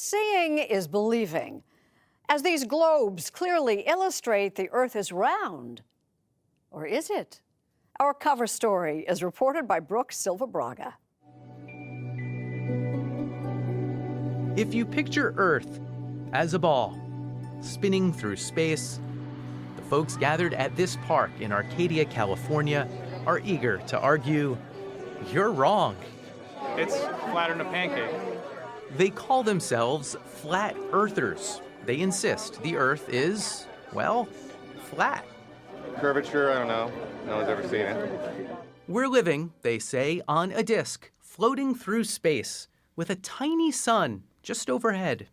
Seeing is believing, as these globes clearly illustrate the Earth is round. Or is it? Our cover story is reported by Brooke Silva Braga. If you picture Earth as a ball spinning through space, the folks gathered at this park in Arcadia, California, are eager to argue, you're wrong. It's flatter than a pancake. They call themselves flat earthers. They insist the Earth is, well, flat. Curvature, I don't know. No one's ever seen it. We're living, they say, on a disk, floating through space, with a tiny sun just overhead.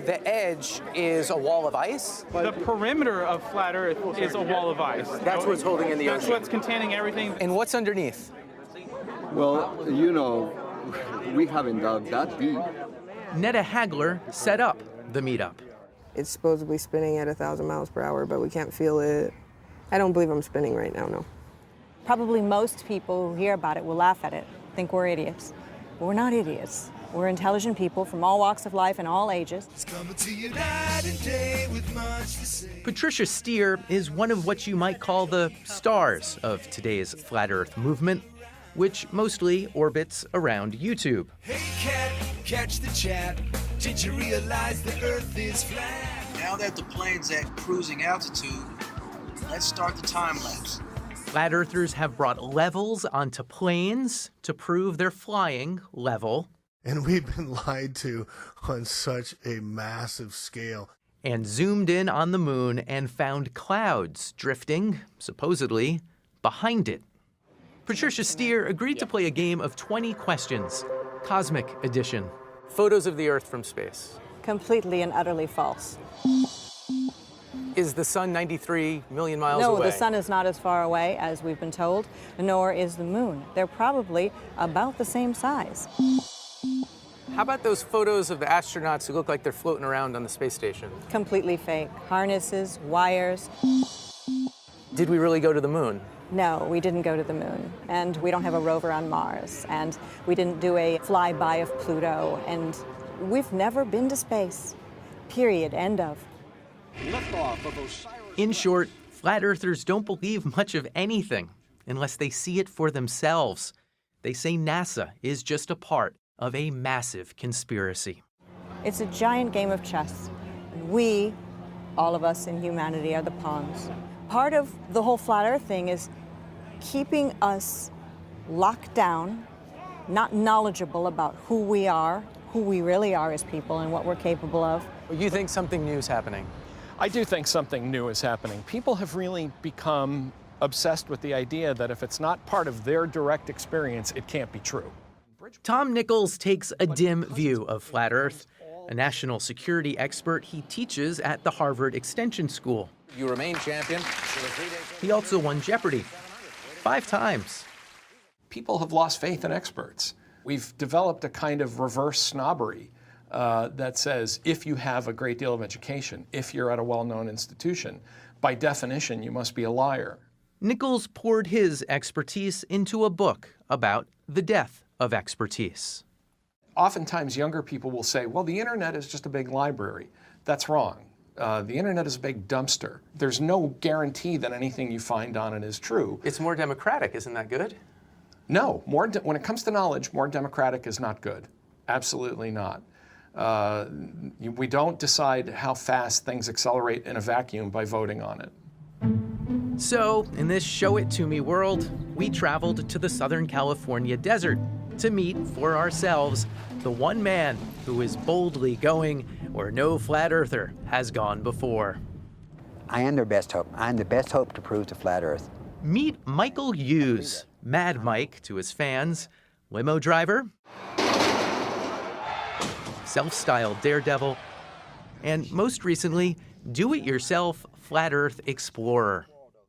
The edge is a wall of ice? The perimeter of flat Earth is a wall of ice. That's what's holding in the ocean. That's what's containing everything. And what's underneath? Well, you know, we haven't dug that deep. Netta Hagler set up the meetup. It's supposedly spinning at 1,000 miles per hour, but we can't feel it. I don't believe I'm spinning right now, no. Probably most people who hear about it will laugh at it, think we're idiots. But we're not idiots. We're intelligent people from all walks of life and all ages. Patricia Steer is one of what you might call the stars of today's Flat Earth movement, which mostly orbits around YouTube. Hey cat, catch the chat. Did you realize the Earth is flat? Now that the plane's at cruising altitude, let's start the time lapse. Flat Earthers have brought levels onto planes to prove they're flying level. And we've been lied to on such a massive scale. And zoomed in on the moon and found clouds drifting, supposedly, behind it. Patricia Steer agreed to play a game of 20 questions, Cosmic Edition. Photos of the Earth from space. Completely and utterly false. Is the sun 93 million miles away? No, the sun is not as far away as we've been told, nor is the moon. They're probably about the same size. How about those photos of the astronauts who look like they're floating around on the space station? Completely fake. Harnesses, wires. Did we really go to the moon? No, we didn't go to the moon, and we don't have a rover on Mars, and we didn't do a flyby of Pluto, and we've never been to space. Period. End of. In short, Flat Earthers don't believe much of anything unless they see it for themselves. They say NASA is just a part of a massive conspiracy. It's a giant game of chess. We, all of us in humanity, are the pawns. Part of the whole flat Earth thing is keeping us locked down, not knowledgeable about who we really are as people and what we're capable of. You think something new is happening? I do think something new is happening. People have really become obsessed with the idea that if it's not part of their direct experience, it can't be true. Tom Nichols takes a dim view of Flat Earth. A national security expert, he teaches at the Harvard Extension School. You remain champion. He also won Jeopardy! 5 times. People have lost faith in experts. We've developed a kind of reverse snobbery that says if you have a great deal of education, if you're at a well-known institution, by definition, you must be a liar. Nichols poured his expertise into a book about the death of expertise. Oftentimes, younger people will say, well, the internet is just a big library. That's wrong. The internet is a big dumpster. There's no guarantee that anything you find on it is true. It's more democratic, isn't that good? No, when it comes to knowledge, more democratic is not good. Absolutely not. We don't decide how fast things accelerate in a vacuum by voting on it. So, in this Show It To Me world, we traveled to the Southern California desert to meet for ourselves the one man who is boldly going where no flat earther has gone before. I am their best hope. I am the best hope to prove to flat Earth. Meet Michael Hughes, Mad Mike to his fans, limo driver, self-styled daredevil, and most recently, do-it-yourself flat Earth explorer.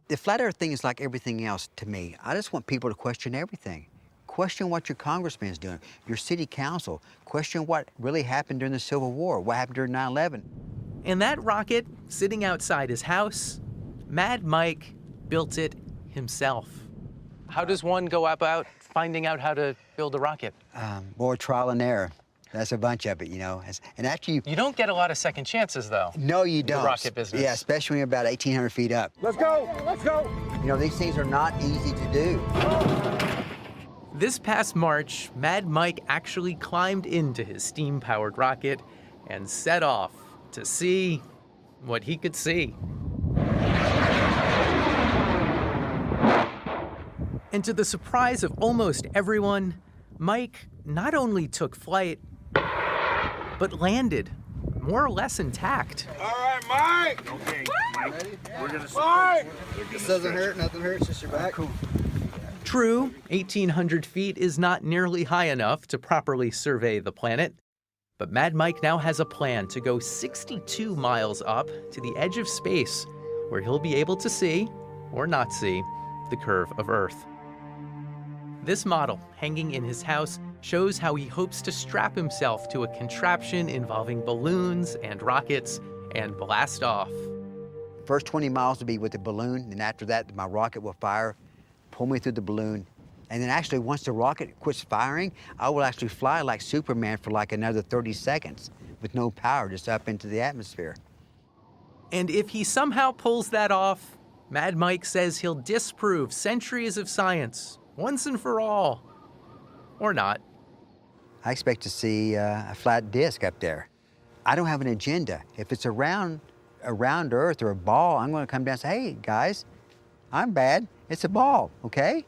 The flat Earth thing is like everything else to me. I just want people to question everything. Question what your congressman is doing, your city council. Question what really happened during the Civil War, what happened during 9/11. And that rocket, sitting outside his house, Mad Mike built it himself. How does one go about finding out how to build a rocket? More trial and error. That's a bunch of it, And actually, You don't get a lot of second chances, though. no, you The don't. rocket business. Yeah, especially when you're about 1,800 feet up. Let's go! Let's go! These things are not easy to do. This past March, Mad Mike actually climbed into his steam-powered rocket and set off to see what he could see. And to the surprise of almost everyone, Mike not only took flight, but landed, more or less intact. All right, Mike! Okay, Mike. We're gonna Mike! This doesn't hurt, nothing hurts, just your back. Cool. True, 1,800 feet is not nearly high enough to properly survey the planet, but Mad Mike now has a plan to go 62 miles up to the edge of space, where he'll be able to see, or not see, the curve of Earth. This model, hanging in his house, shows how he hopes to strap himself to a contraption involving balloons and rockets and blast off. First 20 miles will be with the balloon, and after that, my rocket will fire, pull me through the balloon. And then actually, once the rocket quits firing, I will actually fly like Superman for like another 30 seconds with no power, just up into the atmosphere. And if he somehow pulls that off, Mad Mike says he'll disprove centuries of science once and for all. Or not. I expect to see a flat disk up there. I don't have an agenda. If it's a round Earth or a ball, I'm going to come down and say, hey, guys, I'm bad. It's a ball, okay?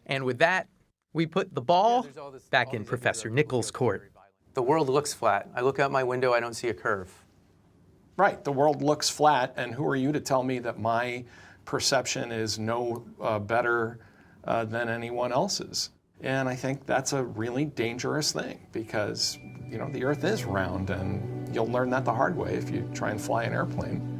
And with that, we put the ball back in Professor Nichols' court. The world looks flat. I look out my window, I don't see a curve. Right, the world looks flat, and who are you to tell me that my perception is no better than anyone else's? And I think that's a really dangerous thing because, the Earth is round, and you'll learn that the hard way if you try and fly an airplane.